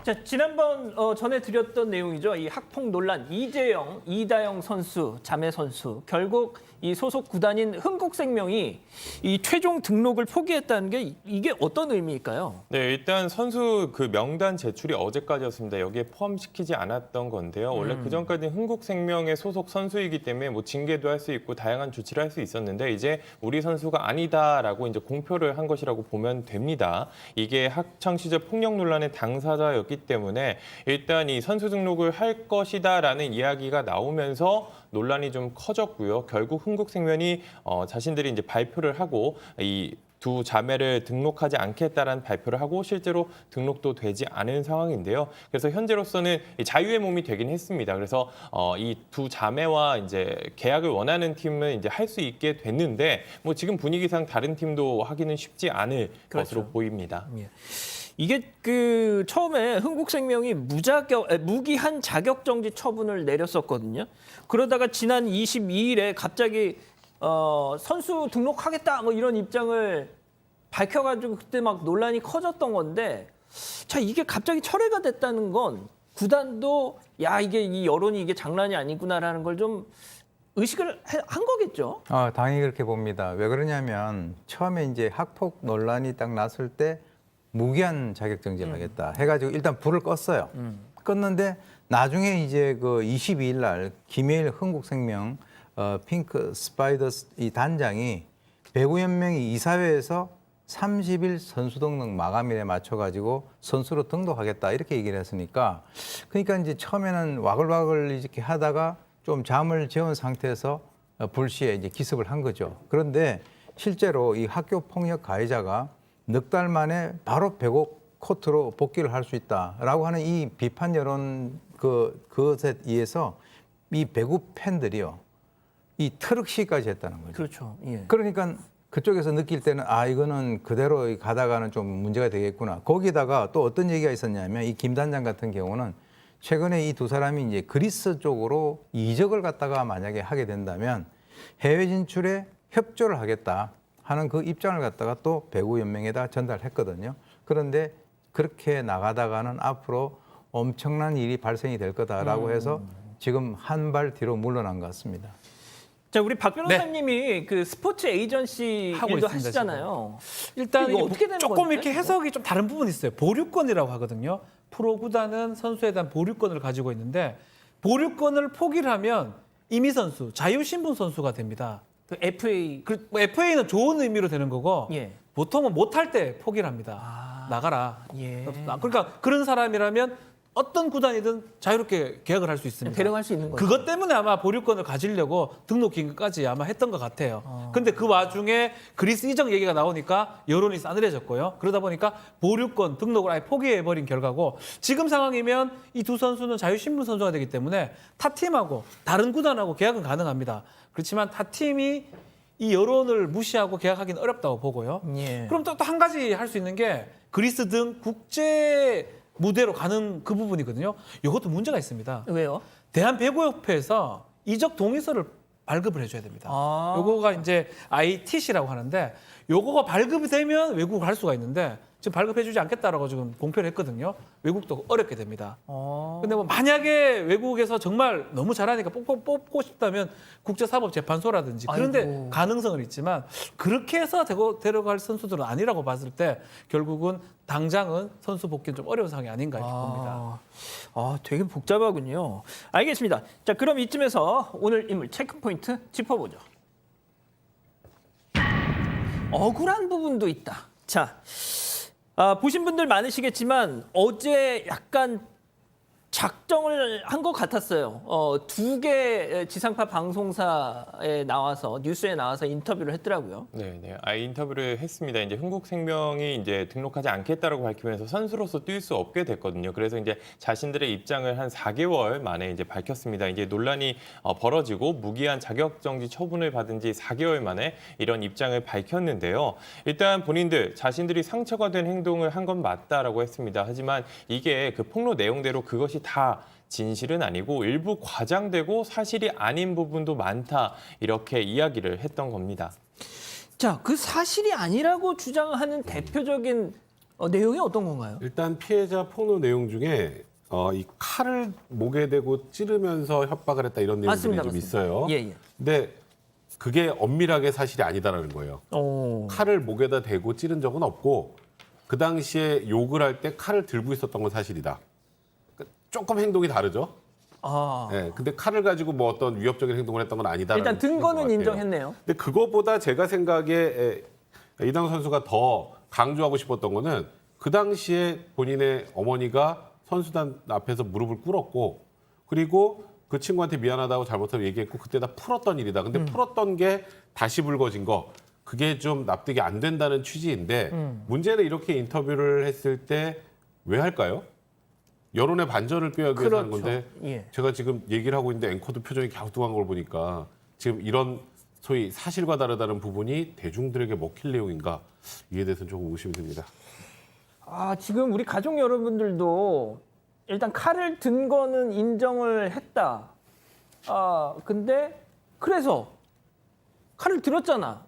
자, 지난번 전해드렸던 내용이죠. 이 학폭 논란, 이재영, 이다영 선수, 자매 선수. 결국 이 소속 구단인 흥국생명이 이 최종 등록을 포기했다는 게 이게 어떤 의미일까요? 네, 일단 선수 그 명단 제출이 어제까지였습니다. 여기에 포함시키지 않았던 건데요. 원래 그전까지는 흥국생명의 소속 선수이기 때문에 뭐 징계도 할 수 있고 다양한 조치를 할 수 있었는데 이제 우리 선수가 아니다라고 이제 공표를 한 것이라고 보면 됩니다. 이게 학창 시절 폭력 논란의 당사자였기 때문에 일단 이 선수 등록을 할 것이다라는 이야기가 나오면서 논란이 좀 커졌고요. 결국 흥국생명이 자신들이 이제 발표를 하고 이 두 자매를 등록하지 않겠다라는 발표를 하고 실제로 등록도 되지 않은 상황인데요. 그래서 현재로서는 자유의 몸이 되긴 했습니다. 그래서 이 두 자매와 이제 계약을 원하는 팀은 이제 할 수 있게 됐는데 뭐 지금 분위기상 다른 팀도 하기는 쉽지 않을 것으로 보입니다. 예. 이게 그 처음에 흥국생명이 무기한 자격정지 처분을 내렸었거든요. 그러다가 지난 22일에 갑자기 선수 등록하겠다 뭐 이런 입장을 밝혀가지고 그때 막 논란이 커졌던 건데, 자 이게 갑자기 철회가 됐다는 건 구단도 야 이게 이 여론이 이게 장난이 아니구나라는 걸 좀 의식을 한 거겠죠. 당연히 그렇게 봅니다. 왜 그러냐면 처음에 이제 학폭 논란이 딱 났을 때 무기한 자격정지를 하겠다 해가지고 일단 불을 껐어요. 껐는데 나중에 이제 그 22일 날 김해일 흥국생명 핑크 스파이더스 이 단장이 배구연맹이 이사회에서 30일 선수 등록 마감일에 맞춰가지고 선수로 등록하겠다 이렇게 얘기를 했으니까 그러니까 이제 처음에는 와글와글 이렇게 하다가 좀 잠을 재운 상태에서 불시에 이제 기습을 한 거죠. 그런데 실제로 이 학교 폭력 가해자가 넉 달 만에 바로 배구 코트로 복귀를 할 수 있다라고 하는 이 비판 여론 그것에 의해서 이 배구 팬들이요. 이 트럭 시까지 했다는 거죠. 그렇죠. 예. 그러니까 그쪽에서 느낄 때는 이거는 그대로 가다가는 좀 문제가 되겠구나. 거기다가 또 어떤 얘기가 있었냐면 이 김 단장 같은 경우는 최근에 이 두 사람이 이제 그리스 쪽으로 이적을 갖다가 만약에 하게 된다면 해외 진출에 협조를 하겠다 하는 그 입장을 갖다가 또 배구연맹에다 전달했거든요. 그런데 그렇게 나가다가는 앞으로 엄청난 일이 발생이 될 거다라고 해서 지금 한 발 뒤로 물러난 것 같습니다. 자, 우리 박 변호사님이 그 스포츠 에이전시 하고 일도 있습니다, 하시잖아요. 일단 이거 이게 어떻게 되는 조금 건데? 이렇게 해석이 좀 다른 부분이 있어요. 보류권이라고 하거든요. 프로 구단은 선수에 대한 보류권을 가지고 있는데 보류권을 포기를 하면 임의 선수, 자유신분 선수가 됩니다. 그 FA FA는 좋은 의미로 되는 거고 예. 보통은 못할 때 포기를 합니다. 나가라. 예. 그러니까 그런 사람이라면 어떤 구단이든 자유롭게 계약을 할 수 있습니다. 대령할 수 있는 거죠. 그것 때문에 아마 보류권을 가지려고 등록 기간까지 아마 했던 것 같아요. 근데 그 와중에 그리스 이적 얘기가 나오니까 여론이 싸늘해졌고요. 그러다 보니까 보류권 등록을 아예 포기해버린 결과고 지금 상황이면 이 두 선수는 자유신분 선수가 되기 때문에 타 팀하고 다른 구단하고 계약은 가능합니다. 그렇지만 타 팀이 이 여론을 무시하고 계약하기는 어렵다고 보고요. 예. 그럼 또 한 가지 할 수 있는 게 그리스 등 국제 무대로 가는 그 부분이거든요. 이것도 문제가 있습니다. 왜요? 대한배구협회에서 이적 동의서를 발급을 해줘야 됩니다. 아. 요거가 이제 ITC라고 하는데 요거가 발급이 되면 외국을 갈 수가 있는데 지금 발급해주지 않겠다라고 지금 공표를 했거든요. 외국도 어렵게 됩니다. 근데 뭐 만약에 외국에서 정말 너무 잘하니까 뽑고 싶다면 국제사법재판소라든지 그런데 아이고. 가능성은 있지만 그렇게 해서 데려갈 선수들은 아니라고 봤을 때 결국은 당장은 선수 복귀는 좀 어려운 상황이 아닌가 이렇게 봅니다. 되게 복잡하군요. 알겠습니다. 자, 그럼 이쯤에서 오늘 인물 체크 포인트 짚어보죠. 억울한 부분도 있다. 자, 보신 분들 많으시겠지만 어제 약간 작정을 한 것 같았어요. 두 개 지상파 방송사에 나와서 뉴스에 나와서 인터뷰를 했더라고요. 네. 인터뷰를 했습니다. 이제 흥국생명이 이제 등록하지 않겠다라고 밝히면서 선수로서 뛸 수 없게 됐거든요. 그래서 이제 자신들의 입장을 한 4개월 만에 이제 밝혔습니다. 이제 논란이 벌어지고 무기한 자격정지 처분을 받은 지 4개월 만에 이런 입장을 밝혔는데요. 일단 본인들 자신들이 상처가 된 행동을 한 건 맞다라고 했습니다. 하지만 이게 그 폭로 내용대로 그것이 다 진실은 아니고 일부 과장되고 사실이 아닌 부분도 많다 이렇게 이야기를 했던 겁니다. 자, 그 사실이 아니라고 주장하는 대표적인 내용이 어떤 건가요? 일단 피해자 폭로 내용 중에 이 칼을 목에 대고 찌르면서 협박을 했다 이런 내용들이 좀 있어요. 예, 예. 근데 그게 엄밀하게 사실이 아니다라는 거예요. 오. 칼을 목에다 대고 찌른 적은 없고 그 당시에 욕을 할 때 칼을 들고 있었던 건 사실이다. 그러니까 조금 행동이 다르죠. 아. 네, 근데 칼을 가지고 뭐 어떤 위협적인 행동을 했던 건 아니다. 일단 든 거는 인정했네요. 근데 그거보다 제가 생각에 이당 선수가 더 강조하고 싶었던 거는 그 당시에 본인의 어머니가 선수단 앞에서 무릎을 꿇었고 그리고 그 친구한테 미안하다고 잘못하고 얘기했고 그때 다 풀었던 일이다. 근데 풀었던 게 다시 불거진 거 그게 좀 납득이 안 된다는 취지인데 문제는 이렇게 인터뷰를 했을 때 왜 할까요? 여론의 반전을 꾀하기 위해서 하는 그렇죠. 건데 예. 제가 지금 얘기를 하고 있는데 앵커도 표정이 갸우뚱한 걸 보니까 지금 이런 소위 사실과 다르다는 부분이 대중들에게 먹힐 내용인가 이에 대해서는 조금 의심이 듭니다. 아, 지금 우리 가족 여러분들도 일단 칼을 든 거는 인정을 했다. 아, 근데 그래서 칼을 들었잖아.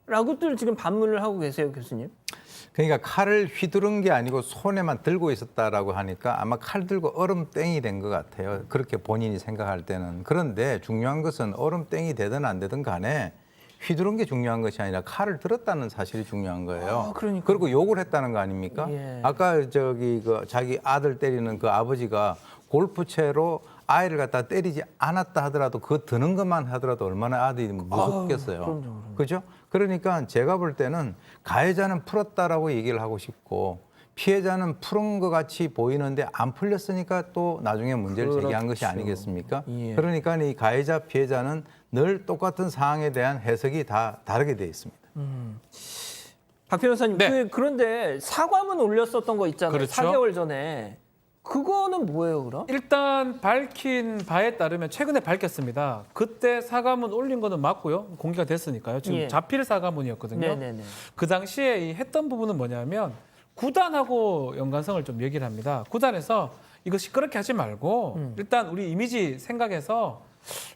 라고들 지금 반문을 하고 계세요, 교수님. 그러니까 칼을 휘두른 게 아니고 손에만 들고 있었다라고 하니까 아마 칼 들고 얼음땡이 된 것 같아요. 그렇게 본인이 생각할 때는. 그런데 중요한 것은 얼음땡이 되든 안 되든 간에 휘두른 게 중요한 것이 아니라 칼을 들었다는 사실이 중요한 거예요. 아, 그러니까요. 그리고 욕을 했다는 거 아닙니까? 예. 아까 저기 그 자기 아들 때리는 그 아버지가 골프채로 아이를 갖다 때리지 않았다 하더라도 그 드는 것만 하더라도 얼마나 아들이 무섭겠어요. 그럼요. 그죠? 그러니까 제가 볼 때는 가해자는 풀었다라고 얘기를 하고 싶고 피해자는 푸른 것 같이 보이는데 안 풀렸으니까 또 나중에 문제를 제기한 것이 그렇죠. 아니겠습니까? 예. 그러니까 이 가해자 피해자는 늘 똑같은 사항에 대한 해석이 다 다르게 돼 있습니다. 박 변호사님, 네. 그런데 사과문 올렸었던 거 있잖아요. 그렇죠. 4개월 전에. 그거는 뭐예요, 그럼? 일단 밝힌 바에 따르면 최근에 밝혔습니다. 그때 사과문 올린 거는 맞고요. 공개가 됐으니까요. 지금 예. 자필 사과문이었거든요. 네네네. 그 당시에 이 했던 부분은 뭐냐면 구단하고 연관성을 좀 얘기를 합니다. 구단에서 이거 시끄럽게 하지 말고 일단 우리 이미지 생각해서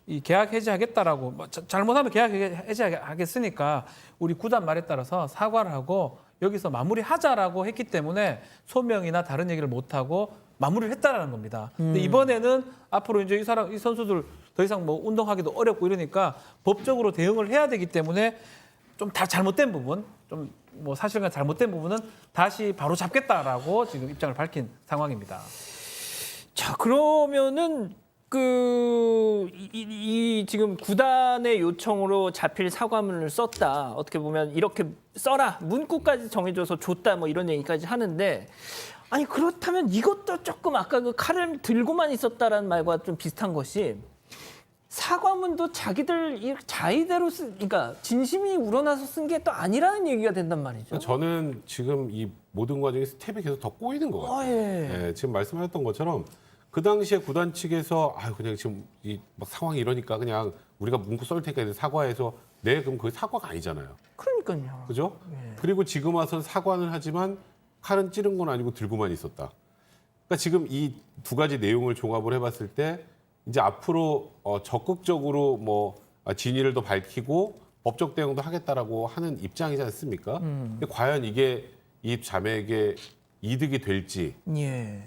이 계약 해지하겠다라고 뭐 잘못하면 계약 해지하겠으니까 우리 구단 말에 따라서 사과를 하고 여기서 마무리하자라고 했기 때문에 소명이나 다른 얘기를 못 하고 마무리를 했다라는 겁니다. 근데 이번에는 앞으로 이제 이 선수들 더 이상 뭐 운동하기도 어렵고 이러니까 법적으로 대응을 해야 되기 때문에 좀 다 잘못된 부분, 좀 뭐 사실과 잘못된 부분은 다시 바로 잡겠다라고 지금 입장을 밝힌 상황입니다. 자, 그러면은 이 지금 구단의 요청으로 자필 사과문을 썼다. 어떻게 보면 이렇게 써라. 문구까지 정해줘서 줬다. 뭐 이런 얘기까지 하는데 아니 그렇다면 이것도 조금 아까 그 칼을 들고만 있었다라는 말과 좀 비슷한 것이 사과문도 자기들 자의대로 그러니까 진심이 우러나서 쓴 게 또 아니라는 얘기가 된단 말이죠. 저는 지금 이 모든 과정이 스텝이 계속 더 꼬이는 것 같아요. 예. 예, 지금 말씀하셨던 것처럼 그 당시에 구단 측에서 그냥 지금 이 막 상황이 이러니까 그냥 우리가 문구 쏠 테니까 사과해서 그럼 그게 사과가 아니잖아요. 그러니까요. 그죠? 그리고 지금 와서 사과는 하지만 칼은 찌른 건 아니고 들고만 있었다. 그러니까 지금 이 두 가지 내용을 종합을 해봤을 때 이제 앞으로 적극적으로 뭐 진위를 더 밝히고 법적 대응도 하겠다라고 하는 입장이지 않습니까? 근데 과연 이게 이 자매에게 이득이 될지 예.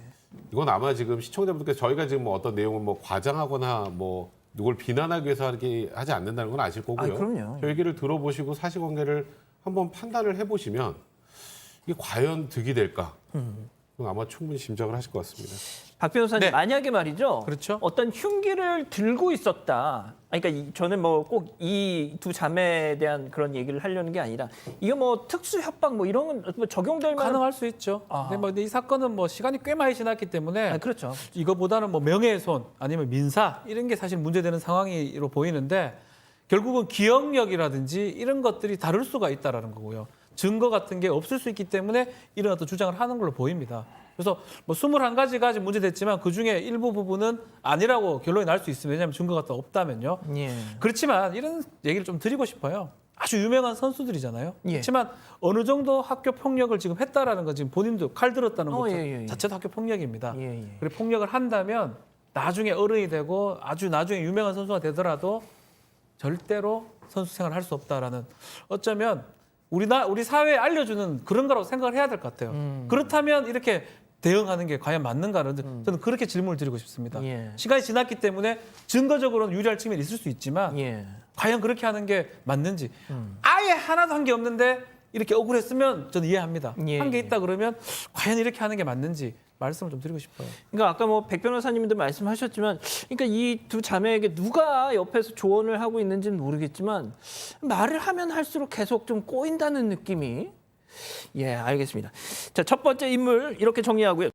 이건 아마 지금 시청자분들께서 저희가 지금 뭐 어떤 내용을 뭐 과장하거나 뭐 누굴 비난하기 위해서 하지 않는다는 건 아실 거고요. 그럼요. 저 얘기를 들어보시고 사실관계를 한번 판단을 해보시면 이게 과연 득이 될까? 그건 아마 충분히 짐작을 하실 것 같습니다. 박 변호사님 네. 만약에 말이죠. 그렇죠. 어떤 흉기를 들고 있었다. 그러니까 저는 뭐 꼭 이 두 자매에 대한 그런 얘기를 하려는 게 아니라 이거 뭐 특수 협박 뭐 이런 건 뭐 적용될 만한 가능할 수 있죠. 근데 이 사건은 뭐 시간이 꽤 많이 지났기 때문에 그렇죠. 이거보다는 뭐 명예훼손 아니면 민사 이런 게 사실 문제되는 상황으로 보이는데 결국은 기억력이라든지 이런 것들이 다를 수가 있다라는 거고요. 증거 같은 게 없을 수 있기 때문에 이런 어떤 주장을 하는 걸로 보입니다. 그래서 뭐 21가지가 문제됐지만 그중에 일부 부분은 아니라고 결론이 날 수 있으면 왜냐하면 증거가 또 없다면요. 예. 그렇지만 이런 얘기를 좀 드리고 싶어요. 아주 유명한 선수들이잖아요. 예. 그렇지만 어느 정도 학교 폭력을 지금 했다라는 건 지금 본인도 칼 들었다는 것 예. 자체도 학교 폭력입니다. 예. 그리고 폭력을 한다면 나중에 어른이 되고 아주 나중에 유명한 선수가 되더라도 절대로 선수 생활을 할 수 없다라는 어쩌면 우리 사회에 알려주는 그런 거라고 생각을 해야 될 것 같아요. 그렇다면 이렇게 대응하는 게 과연 맞는가를 저는 그렇게 질문을 드리고 싶습니다. 예. 시간이 지났기 때문에 증거적으로는 유리할 측면이 있을 수 있지만 예. 과연 그렇게 하는 게 맞는지 아예 하나도 한 게 없는데 이렇게 억울했으면 저는 이해합니다. 예. 한 게 있다 그러면 과연 이렇게 하는 게 맞는지 말씀을 좀 드리고 싶어요. 그러니까 아까 뭐 백 변호사님도 말씀하셨지만, 그러니까 이 두 자매에게 누가 옆에서 조언을 하고 있는지는 모르겠지만 말을 하면 할수록 계속 좀 꼬인다는 느낌이. 예, 알겠습니다. 자, 첫 번째 인물 이렇게 정리하고요.